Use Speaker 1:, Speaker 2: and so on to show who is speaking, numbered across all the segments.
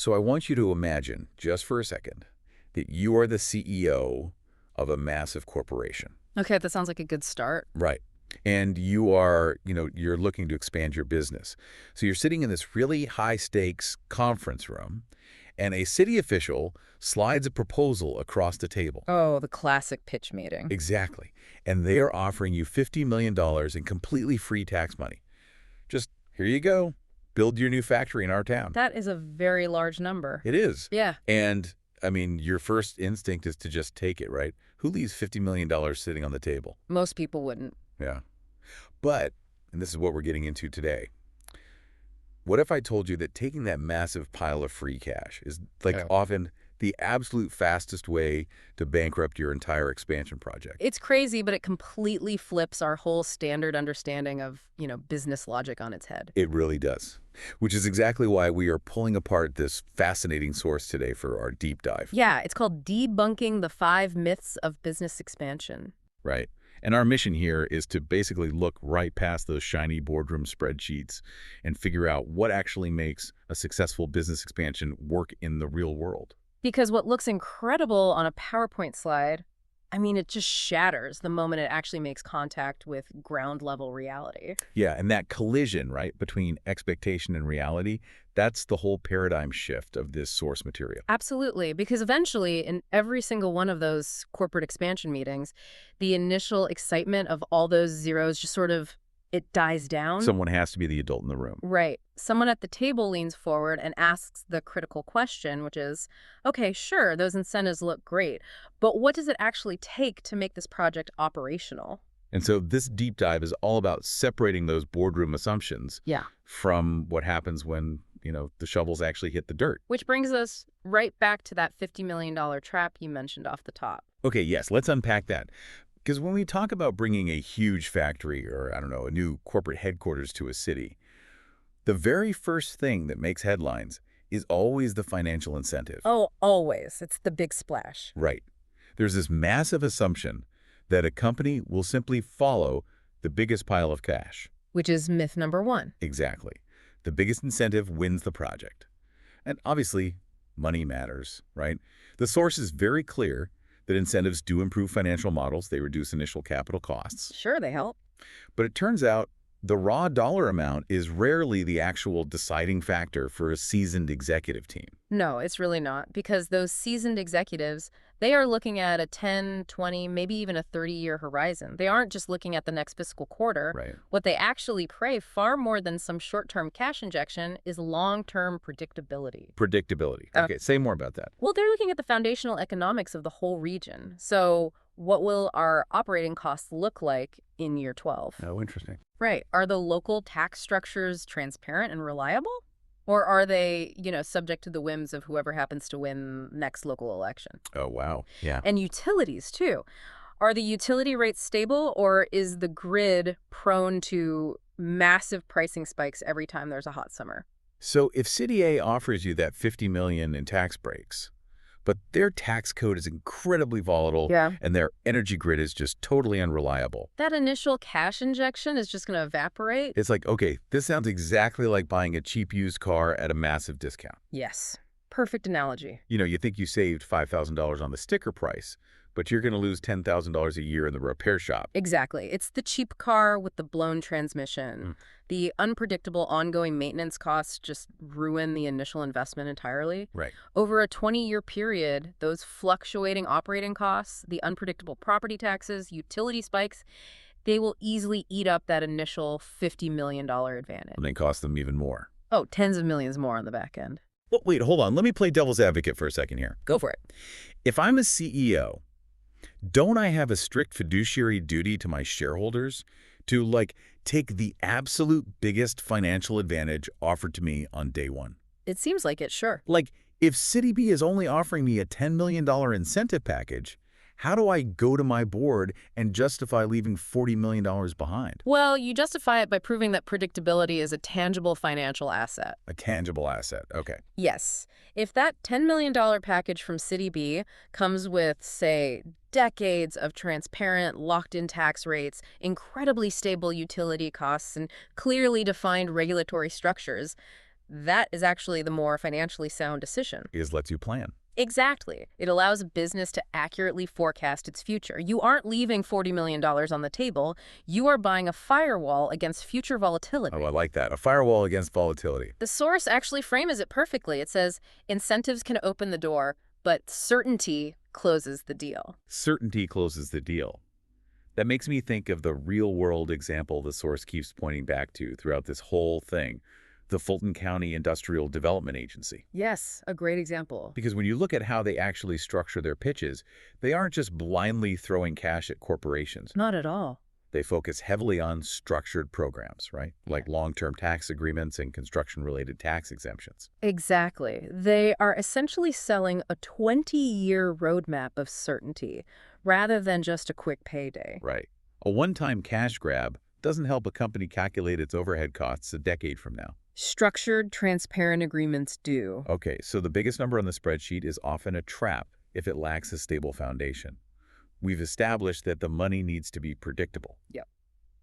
Speaker 1: So I want you to imagine, just for a second, that you are the CEO of a massive corporation.
Speaker 2: Okay, that sounds like a good start.
Speaker 1: Right. And you are, you're looking to expand your business. So you're sitting in this really high stakes conference room, and a city official slides a proposal across the table.
Speaker 2: Oh, the classic pitch meeting.
Speaker 1: Exactly. And they are offering you $50 million in completely free tax money. Just, here you go. Build your new factory in our town.
Speaker 2: That is a very large number.
Speaker 1: It is.
Speaker 2: Yeah.
Speaker 1: And, I mean, your first instinct is to just take it, right? Who leaves $50 million sitting on the table?
Speaker 2: Most people wouldn't.
Speaker 1: Yeah. But, and this is what we're getting into today, what if I told you that taking that massive pile of free cash is often the absolute fastest way to bankrupt your entire expansion project?
Speaker 2: It's crazy, but it completely flips our whole standard understanding of, business logic on its head.
Speaker 1: It really does. Which is exactly why we are pulling apart this fascinating source today for our deep dive.
Speaker 2: Yeah, it's called Debunking the 5 Myths of Business Expansion.
Speaker 1: Right. And our mission here is to basically look right past those shiny boardroom spreadsheets and figure out what actually makes a successful business expansion work in the real world.
Speaker 2: Because what looks incredible on a PowerPoint slide, it just shatters the moment it actually makes contact with ground-level reality.
Speaker 1: Yeah, and that collision, right, between expectation and reality, that's the whole paradigm shift of this source material.
Speaker 2: Absolutely, because eventually, in every single one of those corporate expansion meetings, the initial excitement of all those zeros just it dies down.
Speaker 1: Someone has to be the adult in the room.
Speaker 2: Right. Someone at the table leans forward and asks the critical question, which is, okay, sure, those incentives look great, but what does it actually take to make this project operational?
Speaker 1: And so this deep dive is all about separating those boardroom assumptions from what happens when, the shovels actually hit the dirt.
Speaker 2: Which brings us right back to that $50 million trap you mentioned off the top.
Speaker 1: Okay, yes, let's unpack that. Because when we talk about bringing a huge factory or, a new corporate headquarters to a city, the very first thing that makes headlines is always the financial incentive.
Speaker 2: Oh, always. It's the big splash.
Speaker 1: Right. There's this massive assumption that a company will simply follow the biggest pile of cash.
Speaker 2: Which is myth number 1.
Speaker 1: Exactly. The biggest incentive wins the project. And obviously, money matters, right? The source is very clear that incentives do improve financial models. They reduce initial capital costs.
Speaker 2: Sure, they help.
Speaker 1: But it turns out the raw dollar amount is rarely the actual deciding factor for a seasoned executive team.
Speaker 2: No, it's really not, because those seasoned executives, they are looking at a 10, 20, maybe even a 30-year horizon. They aren't just looking at the next fiscal quarter.
Speaker 1: Right.
Speaker 2: What they actually crave far more than some short-term cash injection is long-term predictability.
Speaker 1: Predictability. Okay, say more about that.
Speaker 2: Well, they're looking at the foundational economics of the whole region. So what will our operating costs look like in year 12?
Speaker 1: Oh, interesting.
Speaker 2: Right. Are the local tax structures transparent and reliable? Or are they, subject to the whims of whoever happens to win next local election?
Speaker 1: Oh, wow. Yeah.
Speaker 2: And utilities, too. Are the utility rates stable, or is the grid prone to massive pricing spikes every time there's a hot summer?
Speaker 1: So if City A offers you that $50 million in tax breaks, but their tax code is incredibly volatile and their energy grid is just totally unreliable,
Speaker 2: that initial cash injection is just going to evaporate?
Speaker 1: it's like, okay, this sounds exactly like buying a cheap used car at a massive discount.
Speaker 2: Yes. Perfect analogy.
Speaker 1: You think you saved $5,000 on the sticker price, but you're going to lose $10,000 a year in the repair shop.
Speaker 2: Exactly. It's the cheap car with the blown transmission. The unpredictable ongoing maintenance costs just ruin the initial investment entirely.
Speaker 1: Right.
Speaker 2: Over a 20-year period, those fluctuating operating costs, the unpredictable property taxes, utility spikes, they will easily eat up that initial $50 million advantage.
Speaker 1: And they cost them even more.
Speaker 2: Oh, tens of millions more on the back end.
Speaker 1: Well, wait, hold on. Let me play devil's advocate for a second here.
Speaker 2: Go for it.
Speaker 1: If I'm a CEO, don't I have a strict fiduciary duty to my shareholders to, take the absolute biggest financial advantage offered to me on day one?
Speaker 2: It seems like it, sure.
Speaker 1: If City B is only offering me a $10 million incentive package, how do I go to my board and justify leaving $40 million behind?
Speaker 2: Well, you justify it by proving that predictability is a tangible financial asset.
Speaker 1: A tangible asset. Okay.
Speaker 2: Yes. If that $10 million package from City B comes with, say, decades of transparent, locked-in tax rates, incredibly stable utility costs, and clearly defined regulatory structures, That is actually the more financially sound decision.
Speaker 1: Is lets you plan.
Speaker 2: Exactly. It allows a business to accurately forecast its future. You aren't leaving $40 million on the table. You are buying a firewall against future
Speaker 1: Oh,
Speaker 2: volatility.
Speaker 1: I like that. A firewall against volatility.
Speaker 2: The source actually frames it perfectly. It says, incentives can open the door, but certainty closes the deal.
Speaker 1: Certainty closes the deal. That makes me think of the real-world example the source keeps pointing back to throughout this whole thing, the Fulton County Industrial Development Agency.
Speaker 2: Yes, a great example.
Speaker 1: Because when you look at how they actually structure their pitches, they aren't just blindly throwing cash at corporations.
Speaker 2: Not at all.
Speaker 1: They focus heavily on structured programs, right? Like
Speaker 2: Yeah.
Speaker 1: long-term tax agreements and construction-related tax exemptions.
Speaker 2: Exactly. They are essentially selling a 20-year roadmap of certainty rather than just a quick payday.
Speaker 1: Right. A one-time cash grab doesn't help a company calculate its overhead costs a decade from now.
Speaker 2: Structured, transparent agreements do.
Speaker 1: Okay, so the biggest number on the spreadsheet is often a trap if it lacks a stable foundation. We've established that the money needs to be predictable.
Speaker 2: Yep.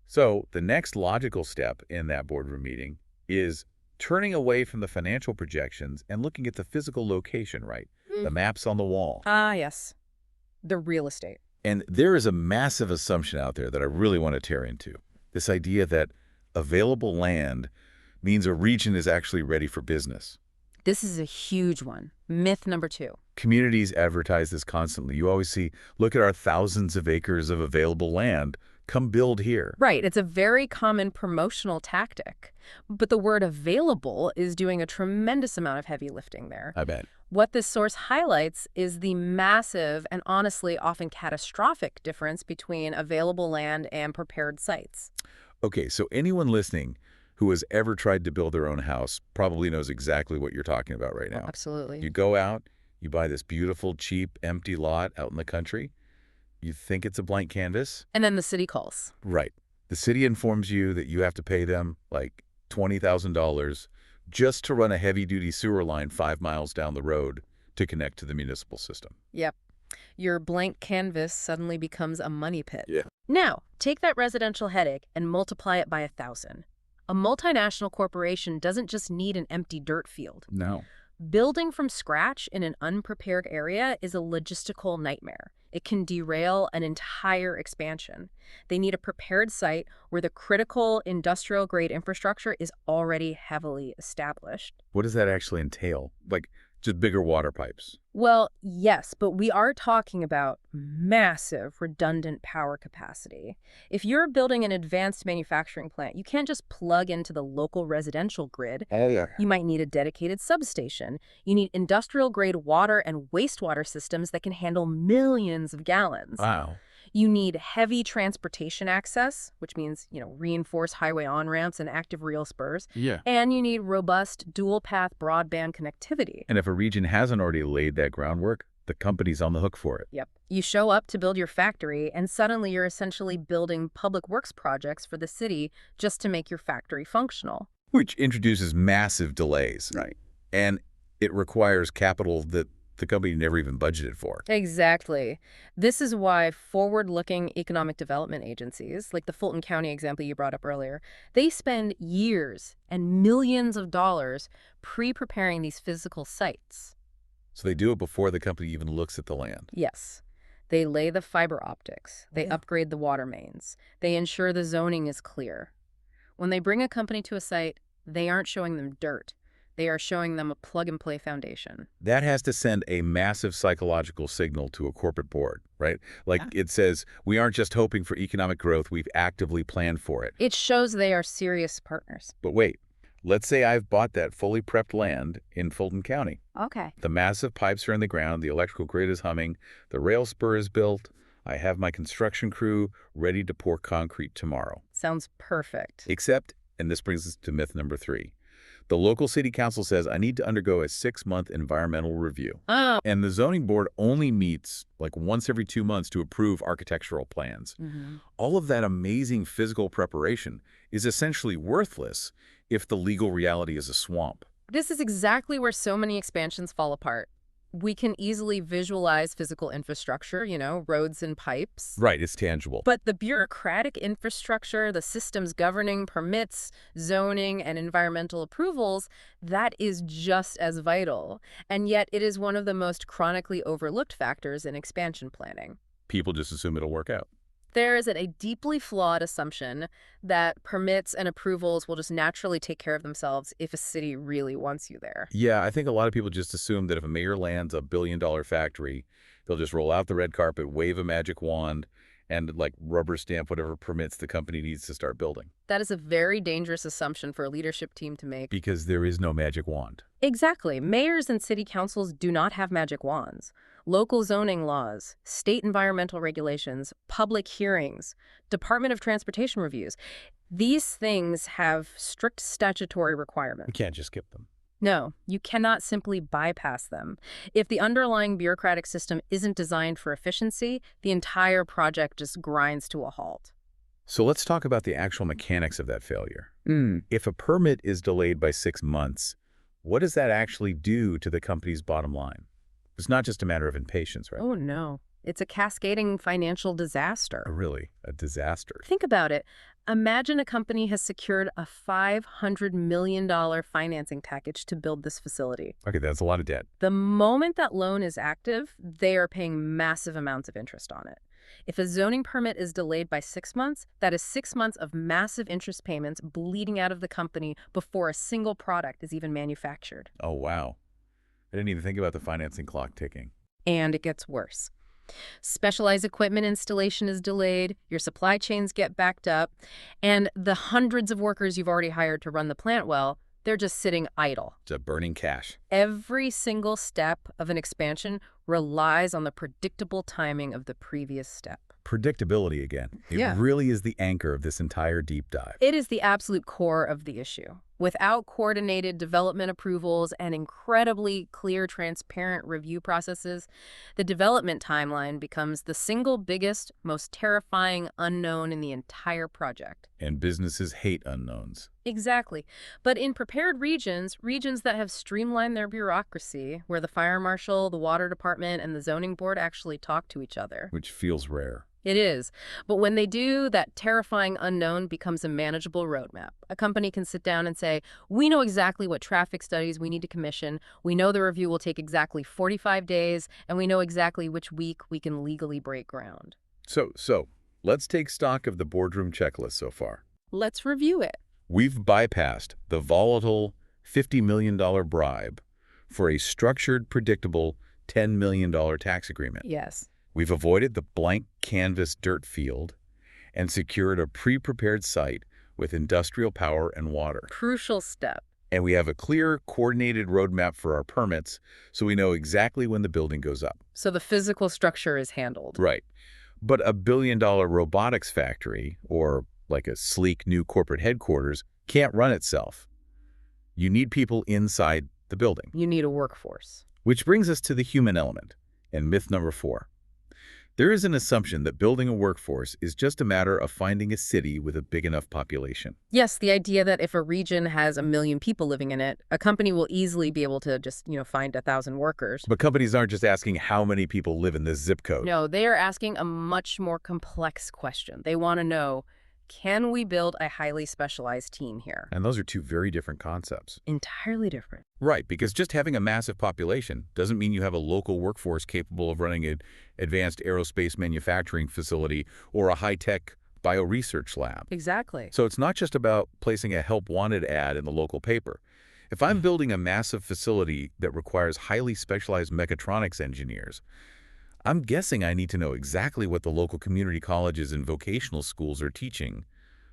Speaker 1: So the next logical step in that boardroom meeting is turning away from the financial projections and looking at the physical location, right? The maps on the wall.
Speaker 2: Ah, yes. The real estate.
Speaker 1: And there is a massive assumption out there that I really want to tear into. This idea that available land means a region is actually ready for business.
Speaker 2: This is a huge one. Myth number 2.
Speaker 1: Communities advertise this constantly. You always see, look at our thousands of acres of available land. Come build here.
Speaker 2: Right. It's a very common promotional tactic. But the word available is doing a tremendous amount of heavy lifting there.
Speaker 1: I bet.
Speaker 2: What this source highlights is the massive and honestly often catastrophic difference between available land and prepared sites.
Speaker 1: Okay, so anyone listening who has ever tried to build their own house probably knows exactly what you're talking about right now.
Speaker 2: Absolutely.
Speaker 1: You go out, you buy this beautiful, cheap, empty lot out in the country. You think it's a blank canvas.
Speaker 2: And then the city calls.
Speaker 1: Right. The city informs you that you have to pay them like $20,000 just to run a heavy-duty sewer line 5 miles down the road to connect to the municipal system.
Speaker 2: Yep. Your blank canvas suddenly becomes a money pit.
Speaker 1: Yeah.
Speaker 2: Now, take that residential headache and multiply it by 1,000. A multinational corporation doesn't just need an empty dirt field.
Speaker 1: No.
Speaker 2: Building from scratch in an unprepared area is a logistical nightmare. It can derail an entire expansion. They need a prepared site where the critical industrial-grade infrastructure is already heavily established.
Speaker 1: What does that actually entail? Like, just bigger water pipes?
Speaker 2: Well, yes, but we are talking about massive redundant power capacity. If you're building an advanced manufacturing plant, you can't just plug into the local residential grid.
Speaker 1: Oh, yeah.
Speaker 2: You might need a dedicated substation. You need industrial-grade water and wastewater systems that can handle millions of gallons.
Speaker 1: Wow.
Speaker 2: You need heavy transportation access, which means, reinforced highway on-ramps and active rail spurs.
Speaker 1: Yeah.
Speaker 2: And you need robust dual-path broadband connectivity.
Speaker 1: And if a region hasn't already laid that groundwork, the company's on the hook for it.
Speaker 2: Yep. You show up to build your factory, and suddenly you're essentially building public works projects for the city just to make your factory functional.
Speaker 1: Which introduces massive delays.
Speaker 2: Right.
Speaker 1: And it requires capital that the company never even budgeted for.
Speaker 2: Exactly. This is why forward-looking economic development agencies, like the Fulton County example you brought up earlier, they spend years and millions of dollars pre-preparing these physical sites.
Speaker 1: So they do it before the company even looks at the land.
Speaker 2: Yes. They lay the fiber optics. They upgrade the water mains. They ensure the zoning is clear. When they bring a company to a site, they aren't showing them dirt. They are showing them a plug-and-play foundation.
Speaker 1: That has to send a massive psychological signal to a corporate board, right? Like it says, we aren't just hoping for economic growth, we've actively planned for it.
Speaker 2: It shows they are serious partners.
Speaker 1: But wait, let's say I've bought that fully prepped land in Fulton County.
Speaker 2: Okay.
Speaker 1: The massive pipes are in the ground, the electrical grid is humming, the rail spur is built, I have my construction crew ready to pour concrete tomorrow.
Speaker 2: Sounds perfect.
Speaker 1: Except, and this brings us to myth number 3, the local city council says I need to undergo a 6-month environmental review.
Speaker 2: Oh.
Speaker 1: And the zoning board only meets like once every 2 months to approve architectural plans. All of that amazing physical preparation is essentially worthless if the legal reality is a swamp.
Speaker 2: This is exactly where so many expansions fall apart. We can easily visualize physical infrastructure, roads and pipes.
Speaker 1: Right, it's tangible.
Speaker 2: But the bureaucratic infrastructure, the systems governing permits, zoning, and environmental approvals, that is just as vital. And yet it is one of the most chronically overlooked factors in expansion planning.
Speaker 1: People just assume it'll work out.
Speaker 2: There is a deeply flawed assumption that permits and approvals will just naturally take care of themselves if a city really wants you there.
Speaker 1: Yeah, I think a lot of people just assume that if a mayor lands a billion-dollar factory, they'll just roll out the red carpet, wave a magic wand, and like rubber stamp whatever permits the company needs to start building.
Speaker 2: That is a very dangerous assumption for a leadership team to make.
Speaker 1: Because there is no magic wand.
Speaker 2: Exactly. Mayors and city councils do not have magic wands. Local zoning laws, state environmental regulations, public hearings, Department of Transportation reviews. These things have strict statutory
Speaker 1: We
Speaker 2: requirements.
Speaker 1: can't just skip them.
Speaker 2: No, you cannot simply bypass them. If the underlying bureaucratic system isn't designed for efficiency, the entire project just grinds to a halt.
Speaker 1: So let's talk about the actual mechanics of that failure. If a permit is delayed by 6 months, what does that actually do to the company's bottom line? It's not just a matter of impatience, right?
Speaker 2: Oh no, it's a cascading financial disaster.
Speaker 1: Really, a disaster.
Speaker 2: Think about it. Imagine a company has secured a $500 million financing package to build this facility.
Speaker 1: Okay, that's a lot of debt.
Speaker 2: The moment that loan is active, they are paying massive amounts of interest on it. If a zoning permit is delayed by 6 months, that is 6 months of massive interest payments bleeding out of the company before a single product is even manufactured.
Speaker 1: Oh, wow. I didn't even think about the financing clock ticking.
Speaker 2: And it gets worse. Specialized equipment installation is delayed, your supply chains get backed up, and the hundreds of workers you've already hired to run the plant well, they're just sitting idle.
Speaker 1: It's a burning cash.
Speaker 2: Every single step of an expansion relies on the predictable timing of the previous step.
Speaker 1: Predictability again. It
Speaker 2: Yeah.
Speaker 1: really is the anchor of this entire deep dive.
Speaker 2: It is the absolute core of the issue. Without coordinated development approvals and incredibly clear, transparent review processes, the development timeline becomes the single biggest, most terrifying unknown in the entire project.
Speaker 1: And businesses hate unknowns.
Speaker 2: Exactly. But in prepared regions, regions that have streamlined their bureaucracy, where the fire marshal, the water department, and the zoning board actually talk to each other.
Speaker 1: Which feels rare.
Speaker 2: It is. But when they do, that terrifying unknown becomes a manageable roadmap. A company can sit down and say, we know exactly what traffic studies we need to commission, we know the review will take exactly 45 days, and we know exactly which week we can legally break ground.
Speaker 1: So let's take stock of the boardroom checklist so far.
Speaker 2: Let's review it.
Speaker 1: We've bypassed the volatile $50 million bribe for a structured, predictable $10 million tax agreement.
Speaker 2: Yes.
Speaker 1: We've avoided the blank canvas dirt field and secured a pre-prepared site with industrial power and water.
Speaker 2: Crucial step.
Speaker 1: And we have a clear, coordinated roadmap for our permits, so we know exactly when the building goes up.
Speaker 2: So the physical structure is handled.
Speaker 1: Right. But a billion-dollar robotics factory, or like a sleek new corporate headquarters, can't run itself. You need people inside the building.
Speaker 2: You need a workforce.
Speaker 1: Which brings us to the human element, and myth number 4. There is an assumption that building a workforce is just a matter of finding a city with a big enough population.
Speaker 2: Yes, the idea that if a region has 1 million people living in it, a company will easily be able to just, find 1,000 workers.
Speaker 1: But companies aren't just asking how many people live in this zip code.
Speaker 2: No, they are asking a much more complex question. They want to know, can we build a highly specialized team here?
Speaker 1: And those are two very different concepts.
Speaker 2: Entirely different.
Speaker 1: Right, because just having a massive population doesn't mean you have a local workforce capable of running an advanced aerospace manufacturing facility or a high-tech bioresearch lab.
Speaker 2: Exactly.
Speaker 1: So it's not just about placing a help wanted ad in the local paper. If I'm building a massive facility that requires highly specialized mechatronics engineers, I'm guessing I need to know exactly what the local community colleges and vocational schools are teaching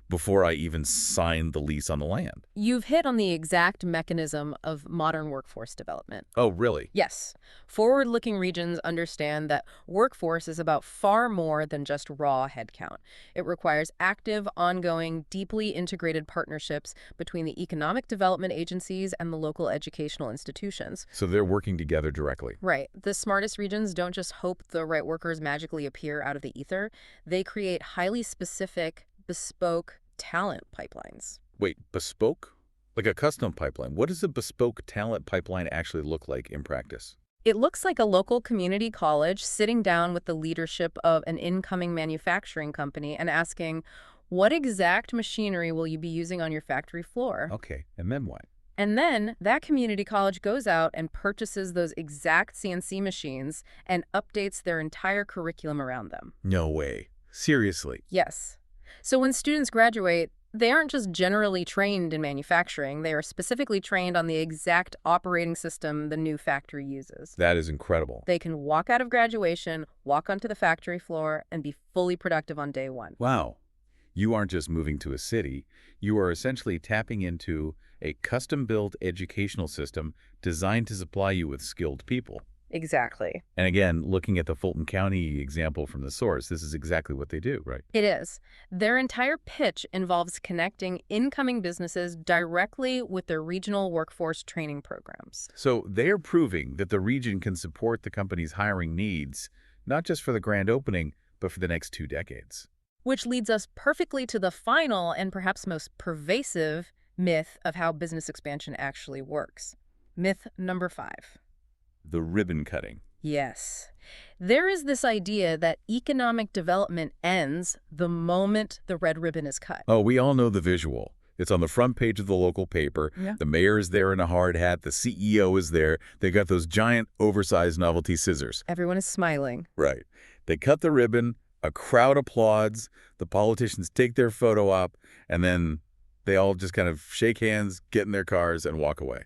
Speaker 1: before I even sign the lease on the land.
Speaker 2: You've hit on the exact mechanism of modern workforce development.
Speaker 1: Oh, really?
Speaker 2: Yes. Forward-looking regions understand that workforce is about far more than just raw headcount. It requires active, ongoing, deeply integrated partnerships between the economic development agencies and the local educational institutions.
Speaker 1: So they're working together directly.
Speaker 2: Right. The smartest regions don't just hope the right workers magically appear out of the ether. They create highly specific, bespoke talent pipelines.
Speaker 1: Wait, bespoke? Like a custom pipeline. What does a bespoke talent pipeline actually look like in practice?
Speaker 2: It looks like a local community college sitting down with the leadership of an incoming manufacturing company and asking, what exact machinery will you be using on your factory floor?
Speaker 1: Okay, and then what?
Speaker 2: And then that community college goes out and purchases those exact CNC machines and updates their entire curriculum around them.
Speaker 1: No way. Seriously.
Speaker 2: Yes. So when students graduate, they aren't just generally trained in manufacturing, they are specifically trained on the exact operating system the new factory uses.
Speaker 1: That is incredible.
Speaker 2: They can walk out of graduation, walk onto the factory floor, and be fully productive on day one.
Speaker 1: Wow. You aren't just moving to a city. You are essentially tapping into a custom-built educational system designed to supply you with skilled people.
Speaker 2: Exactly.
Speaker 1: And again, looking at the Fulton County example from the source, this is exactly what they do, right?
Speaker 2: It is. Their entire pitch involves connecting incoming businesses directly with their regional workforce training programs.
Speaker 1: So they are proving that the region can support the company's hiring needs, not just for the grand opening, but for the next 2 decades.
Speaker 2: Which leads us perfectly to the final and perhaps most pervasive myth of how business expansion actually works. Myth number 5.
Speaker 1: The ribbon cutting.
Speaker 2: Yes. There is this idea that economic development ends the moment the red ribbon is cut.
Speaker 1: Oh, we all know the visual. It's on the front page of the local paper.
Speaker 2: Yeah.
Speaker 1: The mayor is there in a hard hat. The CEO is there. They got those giant, oversized novelty scissors.
Speaker 2: Everyone is smiling.
Speaker 1: Right. They cut the ribbon. A crowd applauds. The politicians take their photo op, and then they all just kind of shake hands, get in their cars, and walk away.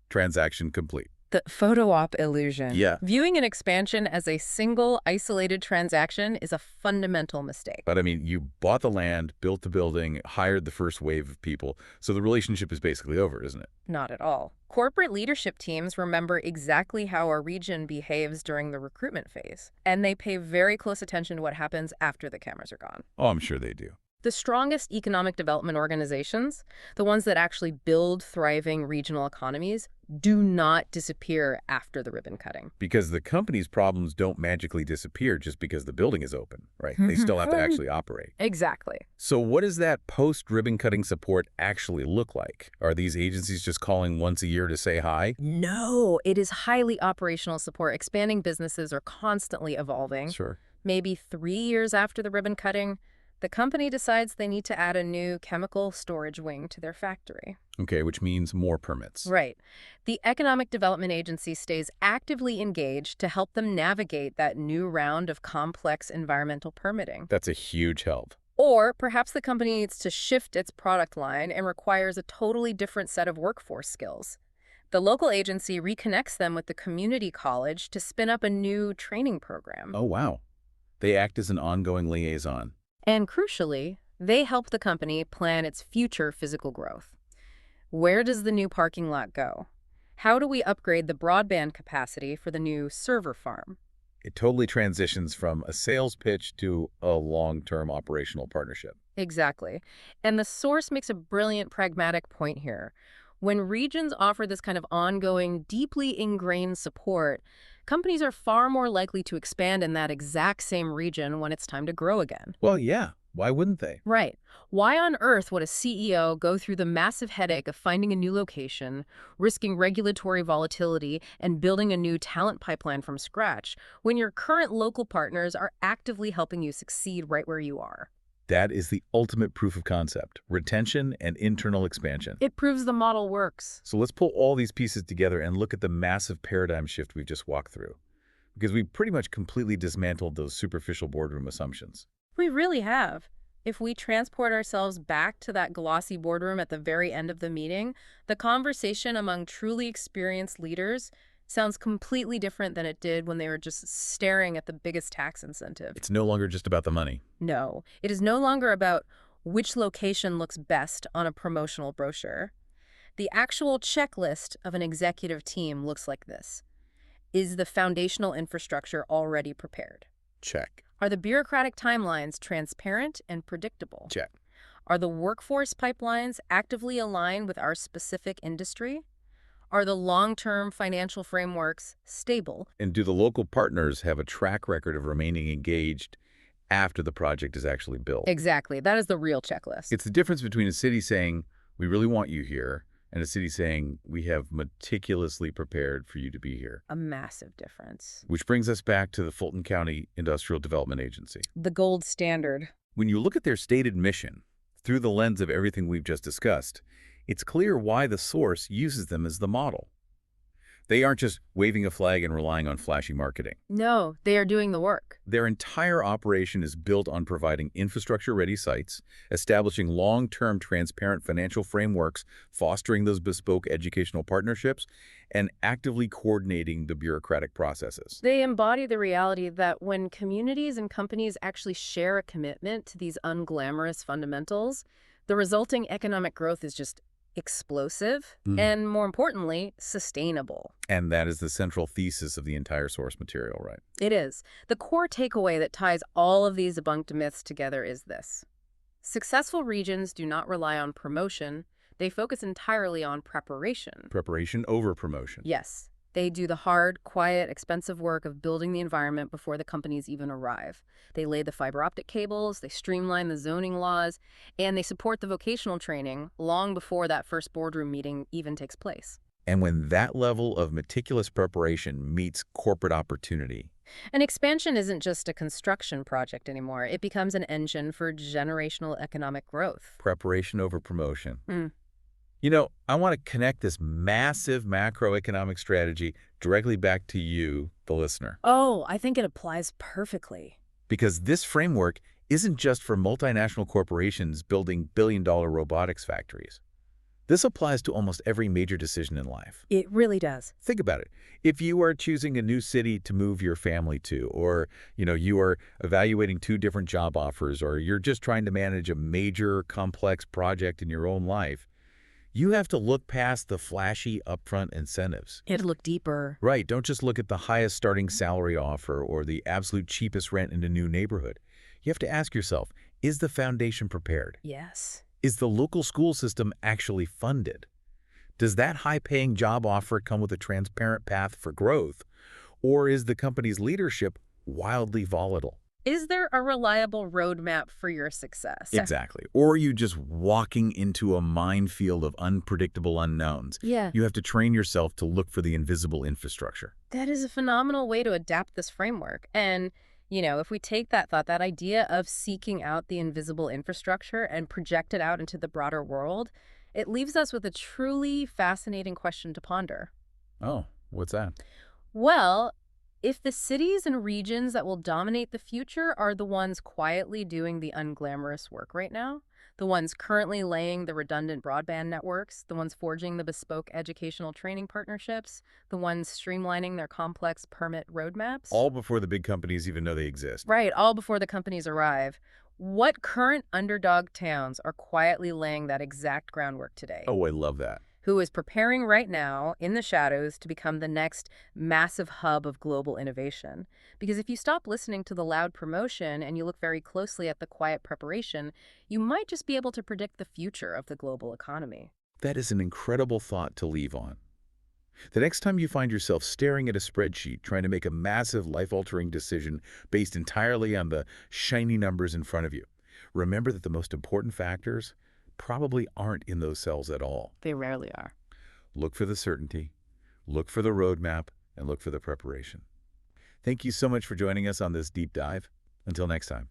Speaker 1: Transaction complete.
Speaker 2: The photo op illusion.
Speaker 1: Yeah.
Speaker 2: Viewing an expansion as a single, isolated transaction is a fundamental mistake.
Speaker 1: But I mean, you bought the land, built the building, hired the first wave of people, so the relationship is basically over, isn't it?
Speaker 2: Not at all. Corporate leadership teams remember exactly how a region behaves during the recruitment phase, and they pay very close attention to what happens after the cameras are gone.
Speaker 1: Oh, I'm sure they do.
Speaker 2: The strongest economic development organizations, the ones that actually build thriving regional economies, do not disappear after the ribbon cutting.
Speaker 1: Because the company's problems don't magically disappear just because the building is open, right? They still have to actually operate.
Speaker 2: Exactly.
Speaker 1: So what does that post-ribbon cutting support actually look like? Are these agencies just calling once a year to say hi?
Speaker 2: No, it is highly operational support. Expanding businesses are constantly evolving.
Speaker 1: Sure.
Speaker 2: Maybe 3 years after the ribbon cutting, the company decides they need to add a new chemical storage wing to their factory.
Speaker 1: Okay, which means more permits.
Speaker 2: Right. The Economic Development Agency stays actively engaged to help them navigate that new round of complex environmental permitting.
Speaker 1: That's a huge help.
Speaker 2: Or perhaps the company needs to shift its product line and requires a totally different set of workforce skills. The local agency reconnects them with the community college to spin up a new training program.
Speaker 1: Oh, wow. They act as an ongoing liaison.
Speaker 2: And crucially, they help the company plan its future physical growth. Where does the new parking lot go? How do we upgrade the broadband capacity for the new server farm?
Speaker 1: It totally transitions from a sales pitch to a long-term operational partnership.
Speaker 2: Exactly. And the source makes a brilliant pragmatic point here. When regions offer this kind of ongoing, deeply ingrained support, companies are far more likely to expand in that exact same region when it's time to grow again.
Speaker 1: Well, yeah. Why wouldn't they?
Speaker 2: Right. Why on earth would a CEO go through the massive headache of finding a new location, risking regulatory volatility, and building a new talent pipeline from scratch when your current local partners are actively helping you succeed right where you are?
Speaker 1: That is the ultimate proof of concept, retention and internal expansion.
Speaker 2: It proves the model works.
Speaker 1: So let's pull all these pieces together and look at the massive paradigm shift we've just walked through. Because we pretty much completely dismantled those superficial boardroom assumptions.
Speaker 2: We really have. If we transport ourselves back to that glossy boardroom at the very end of the meeting, the conversation among truly experienced leaders sounds completely different than it did when they were just staring at the biggest tax incentive.
Speaker 1: It's no longer just about the money.
Speaker 2: No, it is no longer about which location looks best on a promotional brochure. The actual checklist of an executive team looks like this. Is the foundational infrastructure already prepared?
Speaker 1: Check.
Speaker 2: Are the bureaucratic timelines transparent and predictable?
Speaker 1: Check.
Speaker 2: Are the workforce pipelines actively aligned with our specific industry? Are the long-term financial frameworks stable?
Speaker 1: And do the local partners have a track record of remaining engaged after the project is actually built?
Speaker 2: Exactly. That is the real checklist.
Speaker 1: It's the difference between a city saying, we really want you here, and a city saying, we have meticulously prepared for you to be here.
Speaker 2: A massive difference.
Speaker 1: Which brings us back to the Fulton County Industrial Development Agency.
Speaker 2: The gold standard.
Speaker 1: When you look at their stated mission through the lens of everything we've just discussed, it's clear why the source uses them as the model. They aren't just waving a flag and relying on flashy marketing.
Speaker 2: No, they are doing the work.
Speaker 1: Their entire operation is built on providing infrastructure-ready sites, establishing long-term transparent financial frameworks, fostering those bespoke educational partnerships, and actively coordinating the bureaucratic processes.
Speaker 2: They embody the reality that when communities and companies actually share a commitment to these unglamorous fundamentals, the resulting economic growth is just explosive and, more importantly, sustainable.
Speaker 1: And that is the central thesis of the entire source material, right?
Speaker 2: It is. The core takeaway that ties all of these debunked myths together is this. Successful regions do not rely on promotion. They focus entirely on preparation.
Speaker 1: Preparation over promotion.
Speaker 2: Yes. They do the hard, quiet, expensive work of building the environment before the companies even arrive. They lay the fiber optic cables, they streamline the zoning laws, and they support the vocational training long before that first boardroom meeting even takes place.
Speaker 1: And when that level of meticulous preparation meets corporate opportunity,
Speaker 2: An expansion isn't just a construction project anymore. It becomes an engine for generational economic growth.
Speaker 1: preparation over promotion.
Speaker 2: Mm.
Speaker 1: You know, I want to connect this massive macroeconomic strategy directly back to you, the listener.
Speaker 2: Oh, I think it applies perfectly.
Speaker 1: Because this framework isn't just for multinational corporations building billion-dollar robotics factories. This applies to almost every major decision in life.
Speaker 2: It really does.
Speaker 1: Think about it. If you are choosing a new city to move your family to, or, you are evaluating 2 different job offers, or you're just trying to manage a major, complex project in your own life, you have to look past the flashy upfront incentives.
Speaker 2: You have to look deeper.
Speaker 1: Right. Don't just look at the highest starting salary offer or the absolute cheapest rent in a new neighborhood. You have to ask yourself, is the foundation prepared?
Speaker 2: Yes.
Speaker 1: Is the local school system actually funded? Does that high-paying job offer come with a transparent path for growth? Or is the company's leadership wildly volatile?
Speaker 2: Is there a reliable roadmap for your success?
Speaker 1: Exactly. Or are you just walking into a minefield of unpredictable unknowns?
Speaker 2: Yeah.
Speaker 1: You have to train yourself to look for the invisible infrastructure.
Speaker 2: That is a phenomenal way to adapt this framework. And, if we take that thought, that idea of seeking out the invisible infrastructure and project it out into the broader world, it leaves us with a truly fascinating question to ponder.
Speaker 1: Oh, what's that?
Speaker 2: Well, if the cities and regions that will dominate the future are the ones quietly doing the unglamorous work right now, the ones currently laying the redundant broadband networks, the ones forging the bespoke educational training partnerships, the ones streamlining their complex permit roadmaps.
Speaker 1: All before the big companies even know they exist.
Speaker 2: Right, all before the companies arrive. What current underdog towns are quietly laying that exact groundwork today?
Speaker 1: Oh, I love that.
Speaker 2: Who is preparing right now in the shadows to become the next massive hub of global innovation. Because if you stop listening to the loud promotion and you look very closely at the quiet preparation, you might just be able to predict the future of the global economy.
Speaker 1: That is an incredible thought to leave on. The next time you find yourself staring at a spreadsheet trying to make a massive life-altering decision based entirely on the shiny numbers in front of you, remember that the most important factors probably aren't in those cells at all.
Speaker 2: They rarely are.
Speaker 1: Look for the certainty, look for the roadmap, and look for the preparation. Thank you so much for joining us on this deep dive. Until next time.